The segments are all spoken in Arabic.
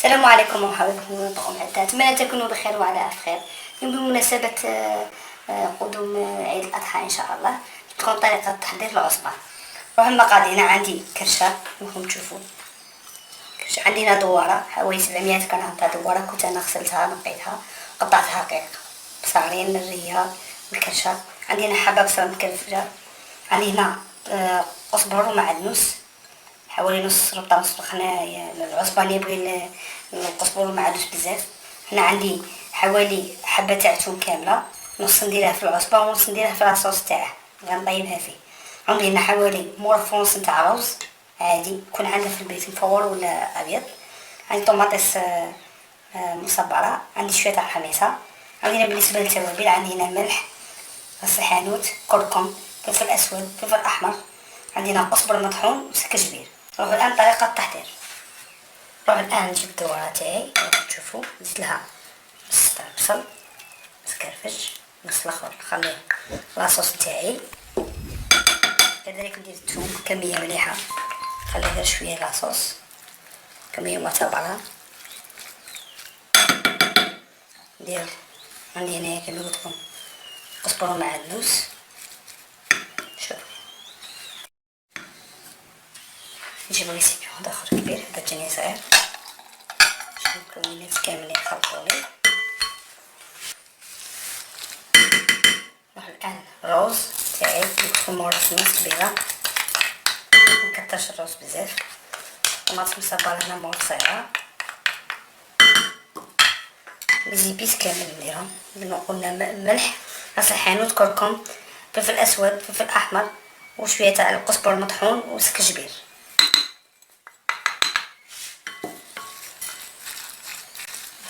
السلام عليكم ومرحبا بكم بكم عدة. أتمنى تكونوا بخير وعلى ألف خير. اليوم بمناسبة قدوم عيد الأضحى إن شاء الله تكون طريقة تحضير العصبة. روح المقادير. عندي كرشة كيفما تشوفوا، كرشة عندنا دوارة حوالي 700 غرام تاع دوارة، كنت أنا غسلتها نقيتها قطعتها رقيق صغيرين الرية والكرشة. عندنا حبة بصل مكرفجة، عندي هنا قزبر ومعدنوس حوالي نص ربطة نص خنايا العصبة اللي يبغي القزبر معدوس بزاف. هنا عندي حوالي حبة تاع توم كاملة، نص نديرها في العصبة ونص نديرها في لاصوص تاعه غنطيبها فيه. عندي هنا حوالي مورفونس نتاع روز عادي يكون عندنا في البيت مفور ولا ابيض. عندي طوماطيس مصبرة، عندي شوية تاع حميصة. عندنا بالنسبة للتوابل عندي هنا ملح، فلفل حانوت، كركم، فلفل اسود، فلفل احمر. عندنا قزبر مطحون وسكجبير. نروح الان طريقة التحضير. نروح الان نجيب الدوارة تاعي كيما تشوفوا، نزيد لها نص تاع البصل مسكرفج، نص الاخر نخليه لاصوص تاعي. كذلك ندير الثوم كمية مليحة، نخليه غير شوية لاصوص كمية معتبرة. ندير عندي هنايا كيما قلت لكم قزبر ومعدنوس. شوف نجيب ريسيبي واحد اخر كبير، هذا جاني صغير، المكونات كاملين خلطولي. نروح الان الروز تاعي تكون مورس نص كبيرة، منكترش الروز بزاف. طماطم مصبرة هنا مور صغيرة، ليزيبيس كامل نديرهم كما قلنا ملح، عسل حانوت، كركم، فلفل اسود، فلفل احمر، وشوية تاع القزبر مطحون وسكجبير.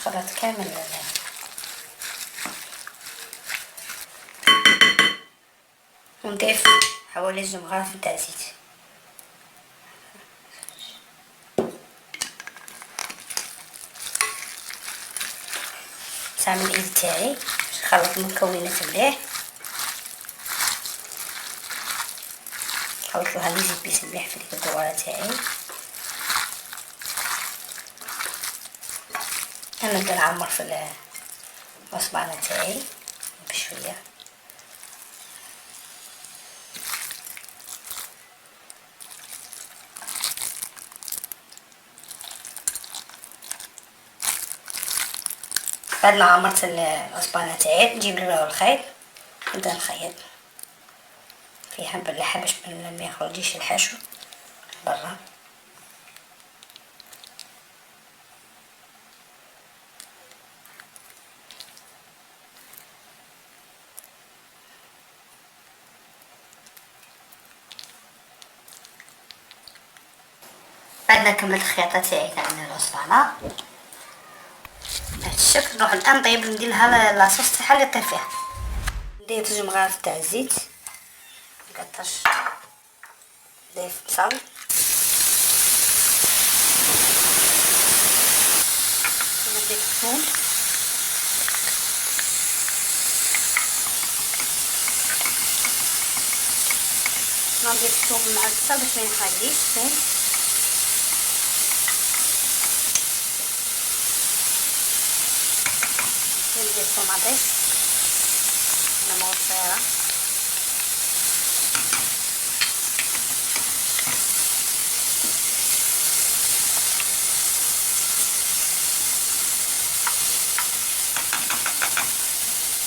خلط كامل ونضيف حوالي 2 غرف تاع زيت. نستعمل الايد تاعي باش نخلط المكونات مليح، نخلط لها ليزيبيس مليح في ديك الدوارة تاعي. انا نبدا نعمر في العصبانة تاعي بشوية. بعد ما عمرت العصبانة تاعي نجيب البرا والخيط نبدا نخيط فيه حبة لحبة باش ما يخرجيش الحشو برا. بعد ما كملت الخياطة تاعي تاع العصبانة بهذا الشكل، نروح الان نطيب ندير لها لاصوص تاعها اللي طيب فيها. ندير 2 مغارف تاع الزيت، نقطش، نضيف بصل، نضيف الثوم، نضيف الثوم مع البصل باش ما ينحرقليش الثوم. ندير الطوماطيش هنا مور صغيرة،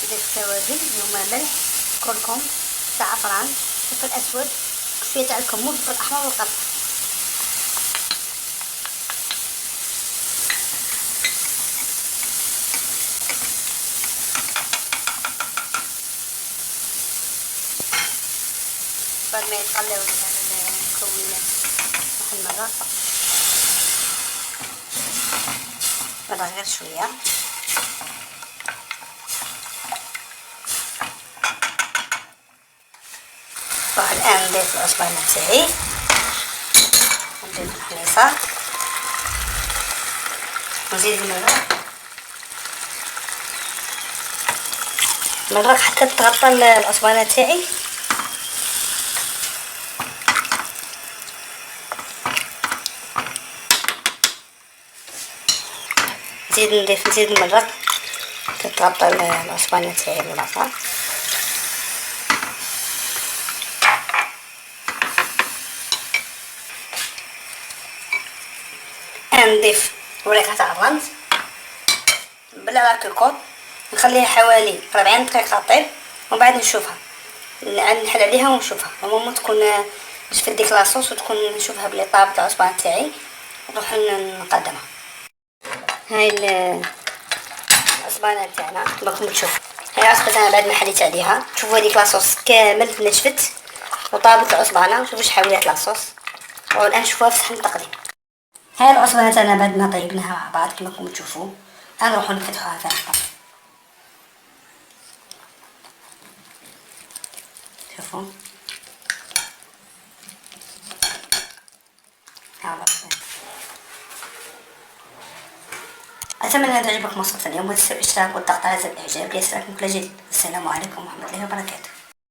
ندير التوابل هما ملح، كركم، زعفران، فلفل اسود، شوية تاع الكمون، فلفل احمر والقرفة. بعد ما يتقلوا المكونات واحد المرة نضغط غير شوية. نروح الآن نضيف العصبانة تاعي، نضيف الحميصة، نزيد المرق حتى تغطى العصبانة تاعي. نزيد نمرق. تتغطى العصبانة تاعي بالبصل. نضيف وريقة تاع الغنز بلا لاكوكوط، نخليها حوالي 40 دقيقة طيب، ومن بعد نشوفها، نحل عليها ونشوفها. المهم تكون شفت ديك لاصوص وتكون نشوفها بلي طابت العصبان تاعي، نروح نقدمها. هاي العصبانة تاعنا كما راكم تشوفوا. هاي العصبة تاعنا بعد ما حليت عليها، شوفوا هذيك لاصوص كامل نشفت وطابت العصبانة. شوفوا شحال ولات لاصوص. والان نشوفوها في صحن التقديم. هاي العصبانة تاعنا بعد ما طيبناها مع بعض كما راكم تشوفوا، نروحو نفتحوها في الطبق. شوفوا أتمنى أن تعجبكم وصفة اليوم، ولا تنسوا الاشتراك والضغط على زر الإعجاب ليصلكم كل جديد. السلام عليكم ورحمة الله وبركاته.